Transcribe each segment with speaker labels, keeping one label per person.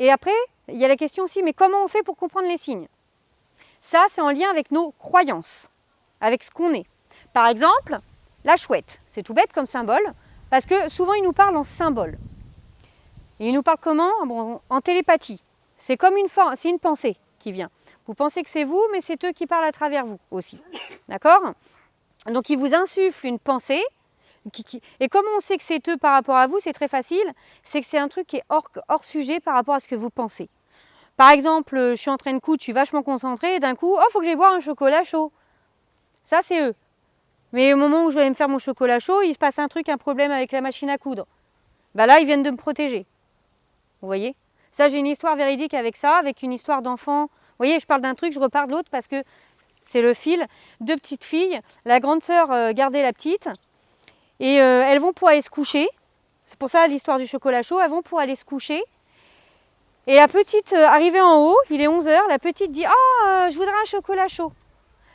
Speaker 1: Et après, il y a la question aussi, mais comment on fait pour comprendre les signes? Ça, c'est en lien avec nos croyances, avec ce qu'on est. Par exemple, la chouette, c'est tout bête comme symbole, parce que souvent, ils nous parlent en symbole. Et ils nous parlent comment? Bon, en télépathie. C'est comme c'est une pensée qui vient. Vous pensez que c'est vous, mais c'est eux qui parlent à travers vous aussi. D'accord? Donc, ils vous insufflent une pensée. Et comment on sait que c'est eux par rapport à vous? C'est très facile. C'est que c'est un truc qui est hors sujet par rapport à ce que vous pensez. Par exemple, je suis en train de coudre, je suis vachement concentrée, et d'un coup, oh, il faut que j'aille boire un chocolat chaud. Ça, c'est eux. Mais au moment où je vais aller me faire mon chocolat chaud, il se passe un truc, un problème avec la machine à coudre. Bah là, ils viennent de me protéger. Vous voyez? Ça, j'ai une histoire véridique avec ça, avec une histoire d'enfant. Vous voyez, je parle d'un truc, je repars de l'autre parce que c'est le fil. 2 petites filles, la grande sœur gardait la petite, et elles vont pour aller se coucher. C'est pour ça l'histoire du chocolat chaud, elles vont pour aller se coucher. Et la petite, arrivée en haut, il est 11 h, la petite dit « Ah, je voudrais un chocolat chaud ».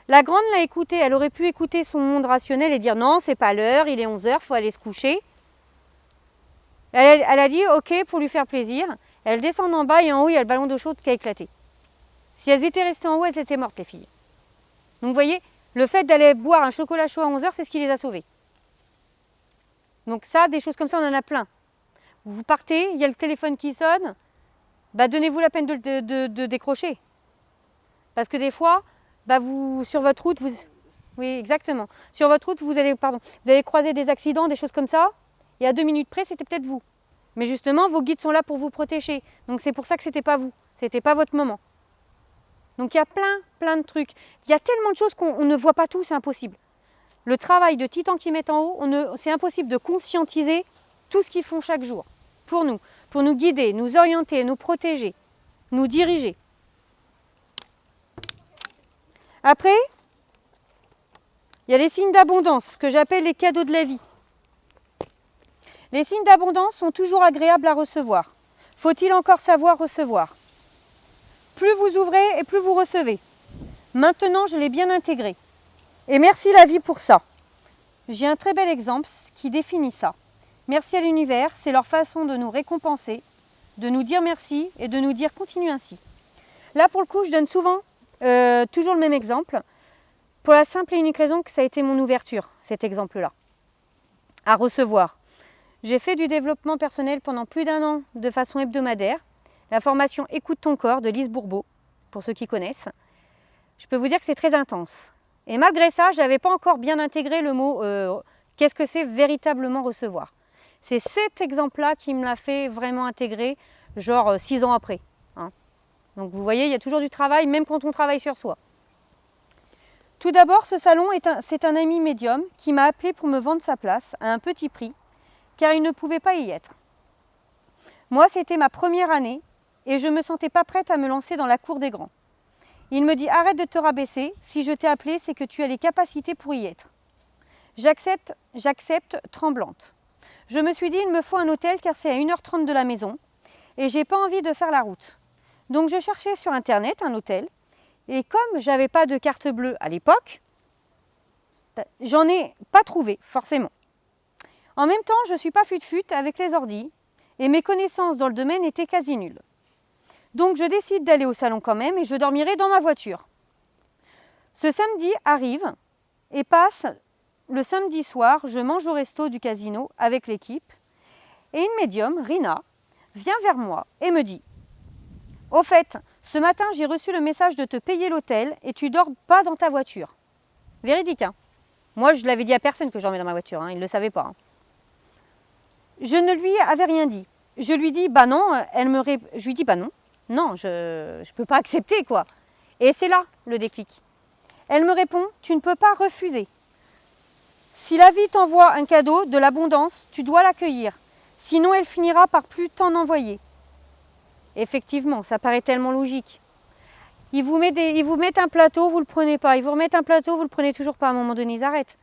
Speaker 1: La grande l'a écouté, elle aurait pu écouter son monde rationnel et dire « Non, c'est pas l'heure, il est 11 h, il faut aller se coucher ». Elle a dit « Ok » pour lui faire plaisir. Elle descend en bas et en haut, il y a le ballon d'eau chaude qui a éclaté. Si elles étaient restées en haut, elles étaient mortes, les filles. Donc vous voyez, le fait d'aller boire un chocolat chaud à 11 h, c'est ce qui les a sauvées. Donc ça, des choses comme ça, on en a plein. Vous partez, il y a le téléphone qui sonne. Bah, donnez-vous la peine de décrocher. Parce que des fois, bah, sur votre route, oui, exactement. Sur votre route, vous allez croiser des accidents, des choses comme ça. Et à 2 minutes près, c'était peut-être vous. Mais justement, vos guides sont là pour vous protéger. Donc c'est pour ça que ce n'était pas vous. Ce n'était pas votre moment. Donc il y a plein de trucs. Il y a tellement de choses qu'on ne voit pas tout, c'est impossible. Le travail de titans qui mettent en haut, c'est impossible de conscientiser tout ce qu'ils font chaque jour. Pour nous guider, nous orienter, nous protéger, nous diriger. Après, il y a les signes d'abondance, que j'appelle les cadeaux de la vie. Les signes d'abondance sont toujours agréables à recevoir. Faut-il encore savoir recevoir? Plus vous ouvrez et plus vous recevez. Maintenant, je l'ai bien intégré. Et merci la vie pour ça. J'ai un très bel exemple qui définit ça. Merci à l'univers, c'est leur façon de nous récompenser, de nous dire merci et de nous dire continue ainsi. Là pour le coup, je donne souvent toujours le même exemple, pour la simple et unique raison que ça a été mon ouverture, cet exemple-là, à recevoir. J'ai fait du développement personnel pendant plus d'1 an de façon hebdomadaire, la formation Écoute ton corps de Lise Bourbeau, pour ceux qui connaissent. Je peux vous dire que c'est très intense. Et malgré ça, je n'avais pas encore bien intégré le mot qu'est-ce que c'est véritablement recevoir. C'est cet exemple-là qui me l'a fait vraiment intégrer, genre 6 ans après. Hein. Donc vous voyez, il y a toujours du travail, même quand on travaille sur soi. Tout d'abord, ce salon, c'est un ami médium qui m'a appelé pour me vendre sa place à un petit prix, car il ne pouvait pas y être. Moi, c'était ma première année et je ne me sentais pas prête à me lancer dans la cour des grands. Il me dit « Arrête de te rabaisser, si je t'ai appelé, c'est que tu as les capacités pour y être. » J'accepte tremblante. Je me suis dit, il me faut un hôtel car c'est à 1 h 30 de la maison et j'ai pas envie de faire la route. Donc je cherchais sur internet un hôtel et comme j'avais pas de carte bleue à l'époque, j'en ai pas trouvé forcément. En même temps, je suis pas fut-fut avec les ordis et mes connaissances dans le domaine étaient quasi nulles. Donc je décide d'aller au salon quand même et je dormirai dans ma voiture. Ce samedi arrive et passe. Le samedi soir, je mange au resto du casino avec l'équipe et une médium, Rina, vient vers moi et me dit « Au fait, ce matin, j'ai reçu le message de te payer l'hôtel et tu dors pas dans ta voiture. » Véridique, hein. Moi, je l'avais dit à personne que je dormais dans ma voiture, hein, il ne le savait pas. Hein. Je ne lui avais rien dit. Je lui dis « Bah non », je lui dis « Bah non, non, je ne peux pas accepter quoi. » Et c'est là le déclic. Elle me répond « Tu ne peux pas refuser. Si la vie t'envoie un cadeau, de l'abondance, tu dois l'accueillir. Sinon, elle finira par plus t'en envoyer. » Effectivement, ça paraît tellement logique. Ils vous mettent un plateau, vous ne le prenez pas. Ils vous remettent un plateau, vous ne le prenez toujours pas. À un moment donné, ils arrêtent.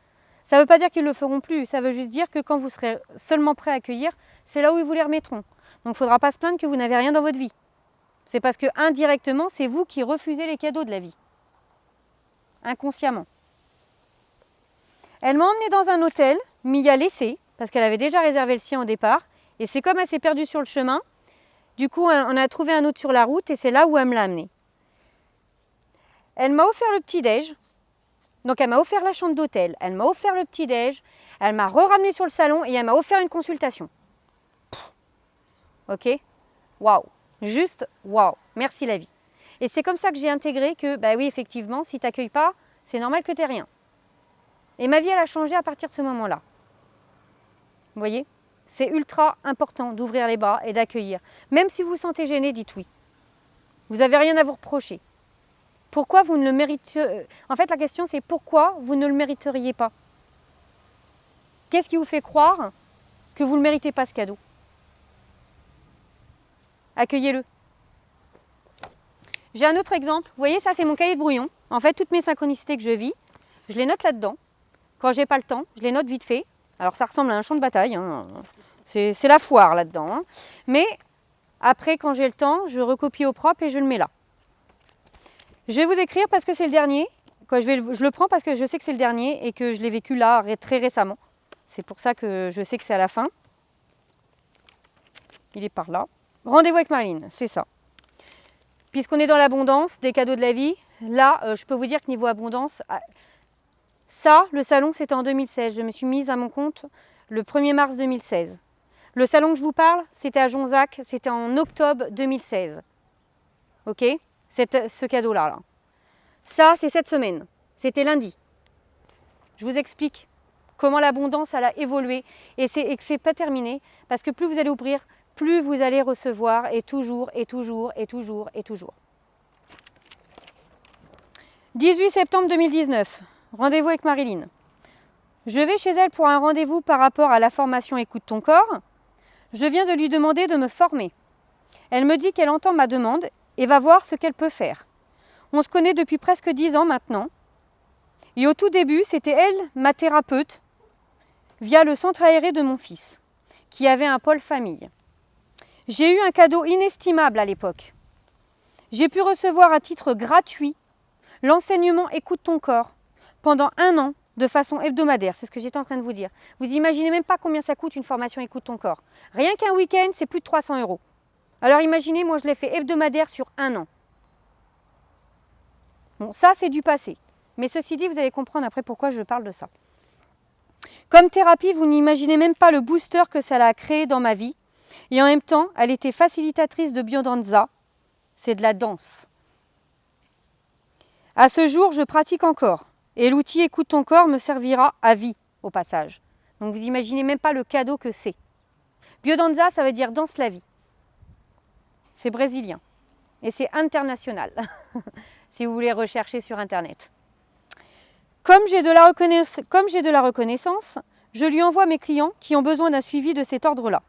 Speaker 1: Ça ne veut pas dire qu'ils ne le feront plus. Ça veut juste dire que quand vous serez seulement prêt à accueillir, c'est là où ils vous les remettront. Donc, il ne faudra pas se plaindre que vous n'avez rien dans votre vie. C'est parce que indirectement, c'est vous qui refusez les cadeaux de la vie. Inconsciemment. Elle m'a emmenée dans un hôtel, m'y a laissé, parce qu'elle avait déjà réservé le sien au départ. Et c'est comme elle s'est perdue sur le chemin. Du coup, on a trouvé un autre sur la route et c'est là où elle me l'a amené. Elle m'a offert le petit-déj. Donc, elle m'a offert la chambre d'hôtel. Elle m'a offert le petit-déj. Elle m'a ramené sur le salon et elle m'a offert une consultation. Pff, ok? Waouh! Juste waouh! Merci la vie. Et c'est comme ça que j'ai intégré que, bah oui, effectivement, si tu n'accueilles pas, c'est normal que tu n'aies rien. Et ma vie, elle a changé à partir de ce moment-là. Vous voyez? C'est ultra important d'ouvrir les bras et d'accueillir. Même si vous vous sentez gêné, dites oui. Vous n'avez rien à vous reprocher. Pourquoi vous ne le méritez... En fait, la question, c'est pourquoi vous ne le mériteriez pas? Qu'est-ce qui vous fait croire que vous ne le méritez pas, ce cadeau? Accueillez-le. J'ai un autre exemple. Vous voyez, ça, c'est mon cahier de brouillon. En fait, toutes mes synchronicités que je vis, je les note là-dedans. Quand j'ai pas le temps, je les note vite fait. Alors, ça ressemble à un champ de bataille. Hein. C'est la foire là-dedans. Hein. Mais après, quand j'ai le temps, je recopie au propre et je le mets là. Je vais vous écrire parce que c'est le dernier. Je le prends parce que je sais que c'est le dernier et que je l'ai vécu là très récemment. C'est pour ça que je sais que c'est à la fin. Il est par là. Rendez-vous avec Marilyn, c'est ça. Puisqu'on est dans l'abondance des cadeaux de la vie, là, je peux vous dire que niveau abondance, ça, le salon, c'était en 2016. Je me suis mise à mon compte le 1er mars 2016. Le salon que je vous parle, c'était à Jonzac, c'était en octobre 2016. Ok? Ce cadeau-là. Là. Ça, c'est cette semaine. C'était lundi. Je vous explique comment l'abondance, elle a évolué et que ce n'est pas terminé. Parce que plus vous allez ouvrir, plus vous allez recevoir et toujours, et toujours, et toujours, et toujours. 18 septembre 2019, rendez-vous avec Marilyn. Je vais chez elle pour un rendez-vous par rapport à la formation Écoute ton corps. Je viens de lui demander de me former. Elle me dit qu'elle entend ma demande et va voir ce qu'elle peut faire. On se connaît depuis presque 10 ans maintenant. Et au tout début, c'était elle, ma thérapeute, via le centre aéré de mon fils, qui avait un pôle famille. J'ai eu un cadeau inestimable à l'époque. J'ai pu recevoir à titre gratuit l'enseignement Écoute ton corps pendant 1 an de façon hebdomadaire. C'est ce que j'étais en train de vous dire. Vous imaginez même pas combien ça coûte une formation Écoute ton corps. Rien qu'un week-end, c'est plus de 300 €. Alors imaginez, moi je l'ai fait hebdomadaire sur 1 an. Bon, ça c'est du passé. Mais ceci dit, vous allez comprendre après pourquoi je parle de ça. Comme thérapie, vous n'imaginez même pas le booster que ça a créé dans ma vie. Et en même temps, elle était facilitatrice de biodanza. C'est de la danse. À ce jour, je pratique encore. Et l'outil Écoute ton corps me servira à vie, au passage. Donc vous imaginez même pas le cadeau que c'est. Biodanza, ça veut dire danse la vie. C'est brésilien. Et c'est international, si vous voulez rechercher sur Internet. Comme j'ai de la reconnaissance, je lui envoie mes clients qui ont besoin d'un suivi de cet ordre-là.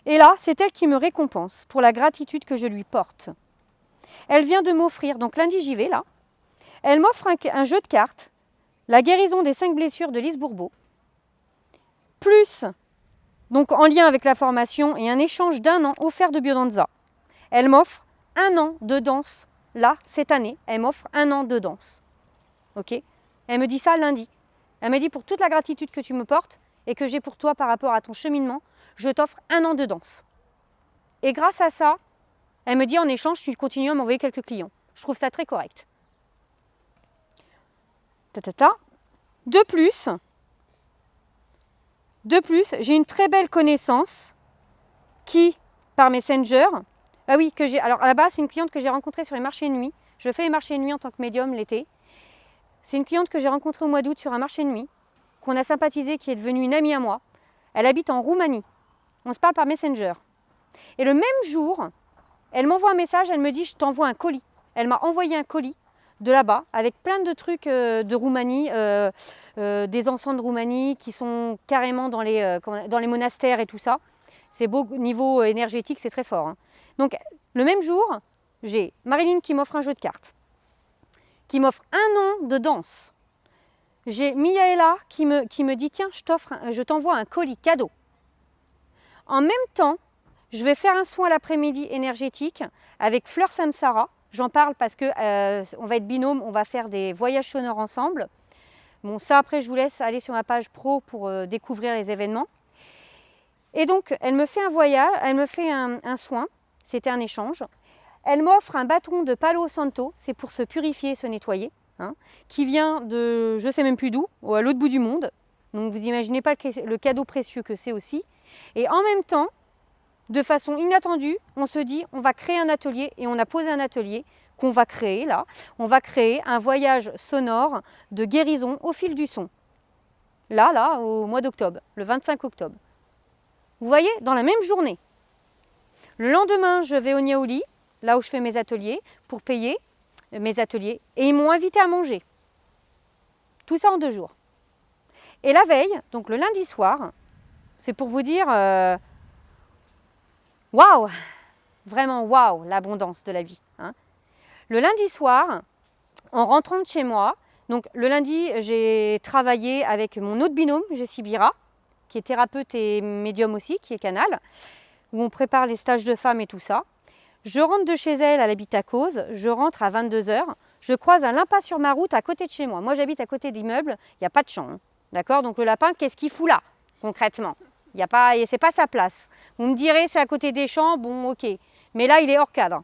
Speaker 1: Et là, c'est elle qui me récompense pour la gratitude que je lui porte. Elle vient de m'offrir, donc lundi j'y vais là, elle m'offre un jeu de cartes, la guérison des 5 blessures de Lise Bourbeau, plus, donc en lien avec la formation et un échange d'1 an offert de biodanza. Elle m'offre 1 an de danse, là, cette année, elle m'offre 1 an de danse. Ok? Elle me dit ça lundi. Elle me dit pour toute la gratitude que tu me portes et que j'ai pour toi par rapport à ton cheminement, je t'offre 1 an de danse. Et grâce à ça, elle me dit en échange, tu continues à m'envoyer quelques clients. Je trouve ça très correct. De plus, j'ai une très belle connaissance qui, par Messenger, alors à la base, c'est une cliente que j'ai rencontrée sur les marchés de nuit. Je fais les marchés de nuit en tant que médium l'été. C'est une cliente que j'ai rencontrée au mois d'août sur un marché de nuit, qu'on a sympathisé, qui est devenue une amie à moi. Elle habite en Roumanie. On se parle par Messenger. Et le même jour, elle m'envoie un message, elle me dit « je t'envoie un colis ». Elle m'a envoyé un colis de là-bas avec plein de trucs de Roumanie, des encens de Roumanie qui sont carrément dans les monastères et tout ça. C'est beau, niveau énergétique, c'est très fort. Hein. Donc le même jour, j'ai Marilyn qui m'offre un jeu de cartes, qui m'offre 1 an de danse. J'ai Miaela qui me dit « tiens, je t'envoie un colis cadeau ». En même temps, je vais faire un soin l'après-midi énergétique avec Fleur Samsara. J'en parle parce qu'on va être binôme, on va faire des voyages sonores ensemble. Bon, ça après, je vous laisse aller sur ma page pro pour découvrir les événements. Et donc, elle me fait un voyage, elle me fait un soin. c'était un échange. Elle m'offre un bâton de Palo Santo, c'est pour se purifier, se nettoyer, hein, qui vient de je ne sais même plus d'où, à l'autre bout du monde. Donc vous imaginez pas le cadeau précieux que c'est aussi. Et en même temps, de façon inattendue, on se dit on va créer un atelier et on a posé un atelier qu'on va créer là. On va créer un voyage sonore de guérison au fil du son. Là, au mois d'octobre, le 25 octobre. Vous voyez, dans la même journée. Le lendemain, je vais au Niaouli, là où je fais mes ateliers, pour payer mes ateliers. Et ils m'ont invité à manger. Tout ça en 2 jours. Et la veille, donc le lundi soir, c'est pour vous dire, waouh, vraiment waouh, l'abondance de la vie. Hein. Le lundi soir, en rentrant de chez moi, donc le lundi, j'ai travaillé avec mon autre binôme, Jessie Bira, qui est thérapeute et médium aussi, qui est canal, où on prépare les stages de femmes et tout ça. Je rentre de chez elle, elle habite à Causes, je rentre à 22 h, je croise un lapin sur ma route à côté de chez moi. Moi, j'habite à côté d'immeubles, il n'y a pas de champ. Hein. D'accord? Donc le lapin, qu'est-ce qu'il fout là, concrètement? C'est pas sa place. Vous me direz, c'est à côté des champs, bon, ok. Mais là, il est hors cadre.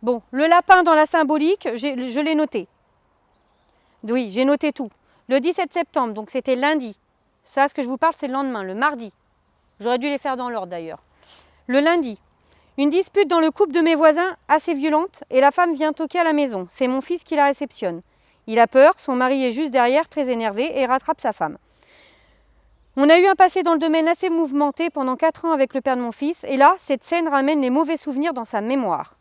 Speaker 1: Bon, le lapin dans la symbolique, je l'ai noté. Oui, j'ai noté tout. Le 17 septembre, donc c'était lundi. Ça, ce que je vous parle, c'est le lendemain, le mardi. J'aurais dû les faire dans l'ordre d'ailleurs. Le lundi, une dispute dans le couple de mes voisins assez violente et la femme vient toquer à la maison. C'est mon fils qui la réceptionne. Il a peur, son mari est juste derrière, très énervé, et rattrape sa femme. On a eu un passé dans le domaine assez mouvementé pendant 4 ans avec le père de mon fils, et là, cette scène ramène les mauvais souvenirs dans sa mémoire.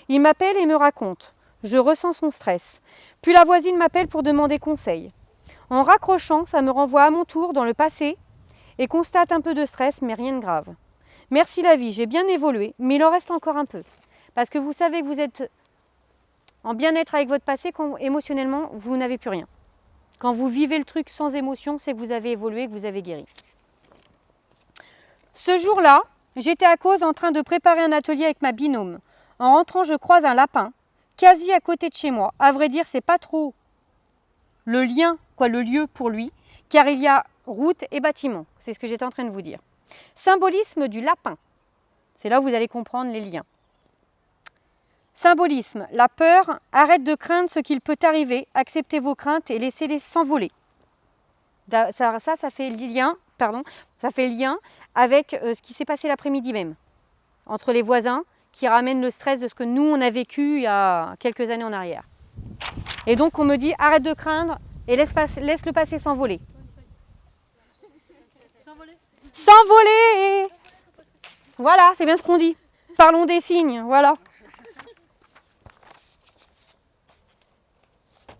Speaker 1: Il m'appelle et me raconte. Je ressens son stress. Puis la voisine m'appelle pour demander conseil. En raccrochant, ça me renvoie à mon tour dans le passé et constate un peu de stress, mais rien de grave. Merci la vie, j'ai bien évolué, mais il en reste encore un peu. Parce que vous savez que vous êtes en bien-être avec votre passé quand émotionnellement, vous n'avez plus rien. Quand vous vivez le truc sans émotion, c'est que vous avez évolué, que vous avez guéri. Ce jour-là, j'étais à Causes en train de préparer un atelier avec ma binôme. En rentrant, je croise un lapin, quasi à côté de chez moi. À vrai dire, c'est pas trop le lieu pour lui, car il y a route et bâtiment. C'est ce que j'étais en train de vous dire. Symbolisme du lapin. C'est là où vous allez comprendre les liens. Symbolisme, la peur, arrête de craindre ce qu'il peut arriver, acceptez vos craintes et laissez-les s'envoler. Ça fait lien avec ce qui s'est passé l'après-midi même, entre les voisins qui ramènent le stress de ce que nous on a vécu il y a quelques années en arrière. Et donc on me dit arrête de craindre et laisse le passé s'envoler. S'envoler. Voilà, c'est bien ce qu'on dit. Parlons des signes, voilà.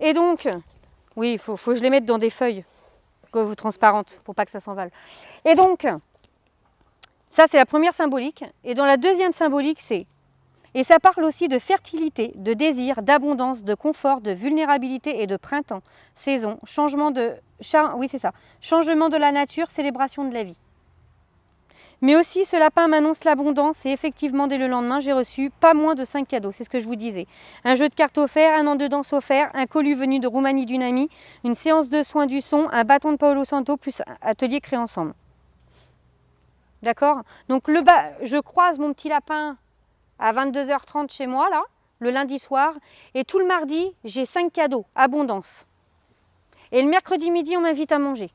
Speaker 1: Et donc, oui, il faut que je les mette dans des feuilles transparentes pour pas que ça s'envale. Et donc, ça c'est la première symbolique. Et dans la deuxième symbolique, et ça parle aussi de fertilité, de désir, d'abondance, de confort, de vulnérabilité et de printemps, saison, changement de la nature, célébration de la vie. Mais aussi, ce lapin m'annonce l'abondance et effectivement, dès le lendemain, j'ai reçu pas moins de 5 cadeaux, c'est ce que je vous disais. Un jeu de cartes offert, un an de danse offert, un colis venu de Roumanie d'une amie, une séance de soins du son, un bâton de Palo Santo plus un atelier créé ensemble. D'accord? Donc je croise mon petit lapin à 22h30 chez moi, là, le lundi soir, et tout le mardi, j'ai 5 cadeaux, abondance. Et le mercredi midi, on m'invite à manger.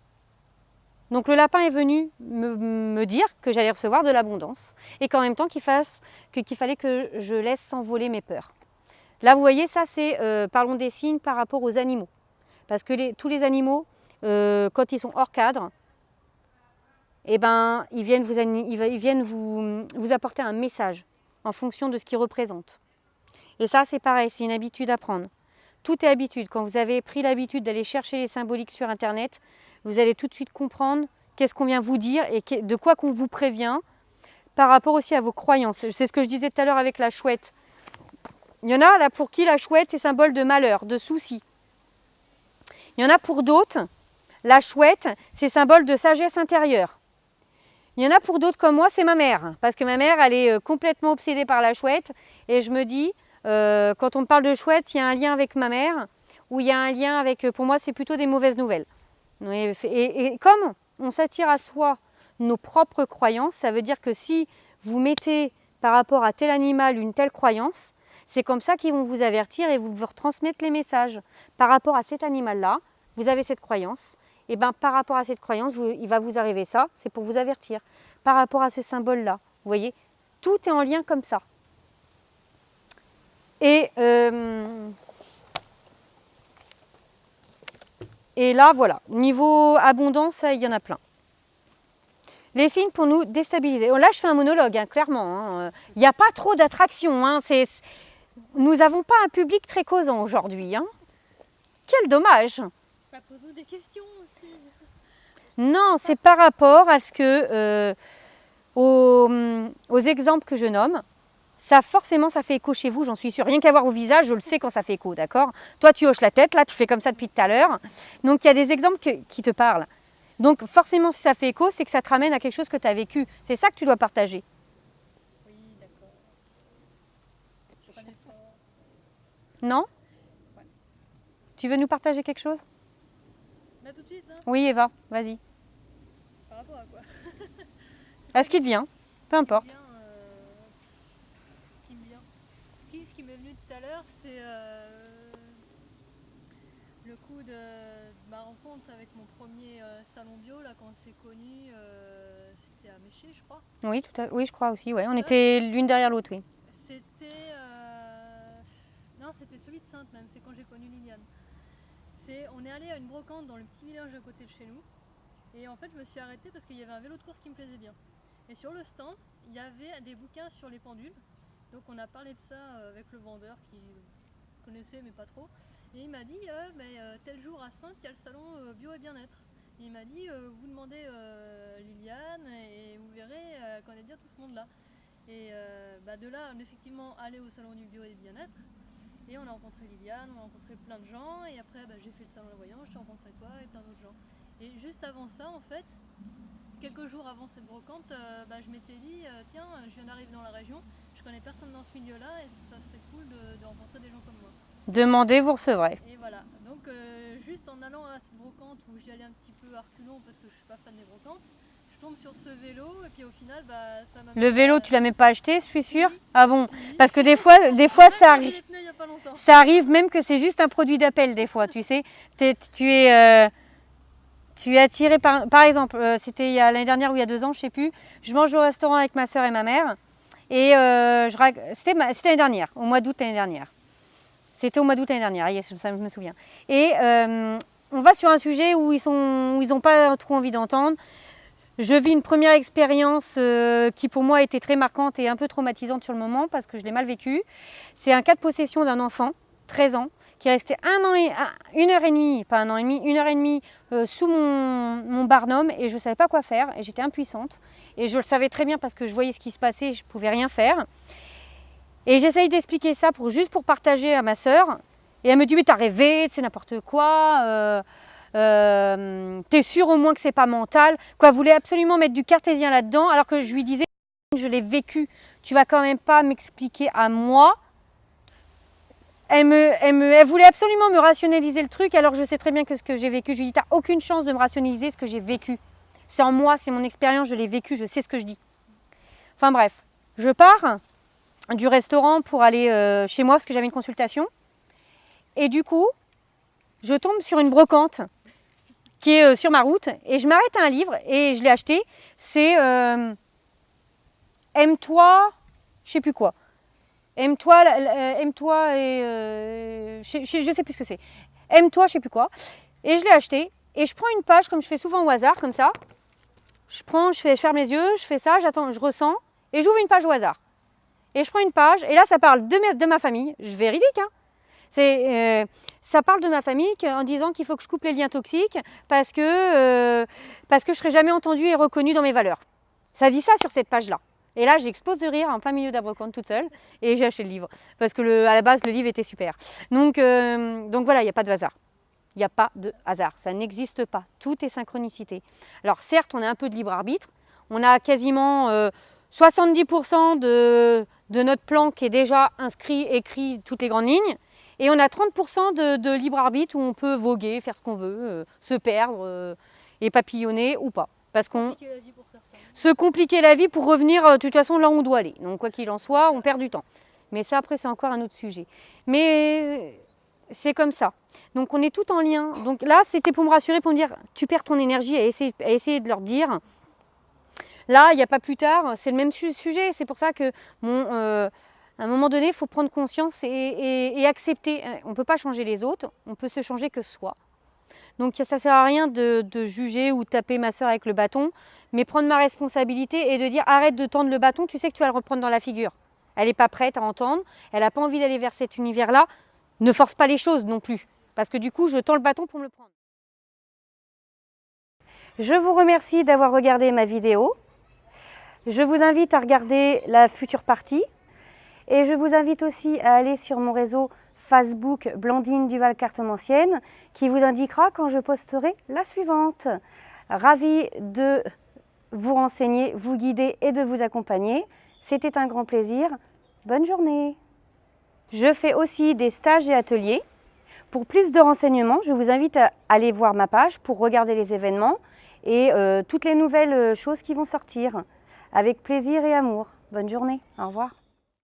Speaker 1: Donc le lapin est venu me dire que j'allais recevoir de l'abondance et qu'en même temps qu'il fallait que je laisse s'envoler mes peurs. Là vous voyez ça c'est, parlons des signes par rapport aux animaux. Parce que tous les animaux, quand ils sont hors cadre, eh ben, ils viennent vous apporter un message en fonction de ce qu'ils représentent. Et ça c'est pareil, c'est une habitude à prendre. Tout est habitude. Quand vous avez pris l'habitude d'aller chercher les symboliques sur Internet, vous allez tout de suite comprendre qu'est-ce qu'on vient vous dire et de quoi qu'on vous prévient par rapport aussi à vos croyances. C'est ce que je disais tout à l'heure avec la chouette. Il y en a là pour qui la chouette est symbole de malheur, de soucis. Il y en a pour d'autres, la chouette c'est symbole de sagesse intérieure. Il y en a pour d'autres comme moi, c'est ma mère. Parce que ma mère, elle est complètement obsédée par la chouette. Et je me dis, quand on me parle de chouette, il y a un lien avec ma mère. Ou il y a un lien avec, pour moi, c'est plutôt des mauvaises nouvelles. Et comme on s'attire à soi nos propres croyances, ça veut dire que si vous mettez par rapport à tel animal une telle croyance, c'est comme ça qu'ils vont vous avertir et vous retransmettre les messages. Par rapport à cet animal-là, vous avez cette croyance, et bien par rapport à cette croyance, il va vous arriver ça, c'est pour vous avertir. Par rapport à ce symbole-là, vous voyez, tout est en lien comme ça. Et là, voilà, niveau abondance, il y en a plein. Les signes pour nous déstabiliser. Là, je fais un monologue, hein, clairement. Il n'y a pas trop d'attraction. Hein, nous n'avons pas un public très causant aujourd'hui. Hein. Quel dommage.
Speaker 2: Ça pose-nous des questions aussi.
Speaker 1: Non, c'est par rapport à ce que aux exemples que je nomme. Ça, forcément, ça fait écho chez vous, j'en suis sûre. Rien qu'à voir au visage, je le sais quand ça fait écho, d'accord? Toi, tu hoches la tête, là, tu fais comme ça depuis tout à l'heure. Donc, il y a des exemples qui te parlent. Donc, forcément, si ça fait écho, c'est que ça te ramène à quelque chose que tu as vécu. C'est ça que tu dois partager.
Speaker 2: Oui, d'accord. Je connais pas.
Speaker 1: Non?
Speaker 2: Ouais.
Speaker 1: Tu veux nous partager quelque chose?
Speaker 2: Là, tout de suite, hein?
Speaker 1: Oui, Eva, vas-y.
Speaker 2: Par rapport à quoi?
Speaker 1: À ce qui te vient, peu importe.
Speaker 2: Qui me vient. Ce qui m'est venu tout à l'heure, c'est le coup de ma rencontre avec mon premier salon bio, là, quand on s'est connus, c'était à Méché, je crois.
Speaker 1: Oui, oui, je crois aussi, ouais. On était l'une derrière l'autre, oui.
Speaker 2: C'était... Non, c'était celui de Sainte même, c'est quand j'ai connu Liliane. On est allé à une brocante dans le petit village à côté de chez nous. Et en fait, je me suis arrêtée parce qu'il y avait un vélo de course qui me plaisait bien. Et sur le stand, il y avait des bouquins sur les pendules. Donc on a parlé de ça avec le vendeur qui connaissait mais pas trop. Et il m'a dit, tel jour à Sainte, il y a le salon bio et bien-être. Et il m'a dit, vous demandez Liliane et vous verrez qu'on est bien tout ce monde-là. Et de là, on est effectivement allé au salon du bio et bien-être. Et on a rencontré Liliane, on a rencontré plein de gens. Et après, j'ai fait le salon de la voyance, j'ai rencontré toi et plein d'autres gens. Et juste avant ça, en fait, quelques jours avant cette brocante, je m'étais dit, tiens, je viens d'arriver dans la région, je connais personne dans ce milieu-là et ça serait cool de rencontrer des gens comme moi.
Speaker 1: Demandez, vous recevrez.
Speaker 2: Et voilà, donc juste en allant à cette brocante où j'y allais un petit peu à reculons parce que je suis pas fan des brocantes, je tombe sur ce vélo et puis au final, ça m'a...
Speaker 1: Le vélo, tu l'as même pas acheté, je suis sûre?
Speaker 2: Si.
Speaker 1: Ah bon?
Speaker 2: Si.
Speaker 1: Parce que des fois ça arrive.
Speaker 2: Les pneus il y a pas longtemps.
Speaker 1: Ça arrive même que c'est juste un produit d'appel des fois, tu sais. Tu es attiré par exemple, c'était l'année dernière ou il y a 2 ans, je sais plus. Je mange au restaurant avec ma soeur et ma mère. Et c'était l'année dernière, au mois d'août l'année dernière. C'était au mois d'août l'année dernière, yes, ça je me souviens. Et on va sur un sujet où ils n'ont pas trop envie d'entendre. Je vis une première expérience qui pour moi était très marquante et un peu traumatisante sur le moment parce que je l'ai mal vécue. C'est un cas de possession d'un enfant, 13 ans, qui est resté 1 heure et demie, pas 1 an et demi, 1 heure et demie sous mon barnum et je ne savais pas quoi faire et j'étais impuissante. Et je le savais très bien parce que je voyais ce qui se passait et je ne pouvais rien faire. Et j'essaye d'expliquer ça juste pour partager à ma sœur. Et elle me dit, mais t'as rêvé, c'est n'importe quoi, t'es sûre au moins que c'est pas mental. Quoi, elle voulait absolument mettre du cartésien là-dedans alors que je lui disais, je l'ai vécu, tu vas quand même pas m'expliquer à moi. Elle voulait absolument me rationaliser le truc alors que je sais très bien que ce que j'ai vécu, je lui dis, t'as aucune chance de me rationaliser ce que j'ai vécu. C'est en moi, c'est mon expérience, je l'ai vécu, je sais ce que je dis. Enfin bref, je pars du restaurant pour aller chez moi parce que j'avais une consultation. Et du coup, je tombe sur une brocante qui est sur ma route et je m'arrête à un livre et je l'ai acheté. C'est Aime-toi, je sais plus quoi. Aime-toi et je sais plus ce que c'est. Aime-toi, je sais plus quoi. Et je l'ai acheté et je prends une page comme je fais souvent au hasard, comme ça. Je ferme les yeux, je fais ça, j'attends, je ressens et j'ouvre une page au hasard. Et je prends une page et là ça parle de ma famille. Je véridique, hein. Ça parle de ma famille en disant qu'il faut que je coupe les liens toxiques parce que je ne serai jamais entendue et reconnue dans mes valeurs. Ça dit ça sur cette page-là. Et là, j'explose de rire en plein milieu de la brocante toute seule et j'ai acheté le livre parce que à la base, le livre était super. Donc voilà, il n'y a pas de hasard. Il n'y a pas de hasard, ça n'existe pas. Tout est synchronicité. Alors certes, on a un peu de libre arbitre. On a quasiment 70% de notre plan qui est déjà inscrit, écrit, toutes les grandes lignes. Et on a 30% de libre arbitre où on peut voguer, faire ce qu'on veut, se perdre et papillonner ou pas. Parce qu'on... se compliquer la vie pour revenir de toute façon là où on doit aller. Donc quoi qu'il en soit, on perd du temps. Mais ça après c'est encore un autre sujet. Mais c'est comme ça. Donc on est tout en lien. Donc là c'était pour me rassurer, pour me dire tu perds ton énergie à essayer de leur dire. Là il n'y a pas plus tard, c'est le même sujet. C'est pour ça que à un moment donné il faut prendre conscience et accepter. On ne peut pas changer les autres, on peut se changer que soi. Donc ça ne sert à rien de juger ou de taper ma soeur avec le bâton, mais prendre ma responsabilité et de dire arrête de tendre le bâton, tu sais que tu vas le reprendre dans la figure. Elle n'est pas prête à entendre, elle n'a pas envie d'aller vers cet univers-là, ne force pas les choses non plus, parce que du coup je tends le bâton pour me le prendre. Je vous remercie d'avoir regardé ma vidéo. Je vous invite à regarder la future partie et je vous invite aussi à aller sur mon réseau Facebook Blandine Duval-Cartomancienne qui vous indiquera quand je posterai la suivante. Ravie de vous renseigner, vous guider et de vous accompagner. C'était un grand plaisir. Bonne journée. Je fais aussi des stages et ateliers. Pour plus de renseignements, je vous invite à aller voir ma page pour regarder les événements et toutes les nouvelles choses qui vont sortir. Avec plaisir et amour. Bonne journée. Au revoir.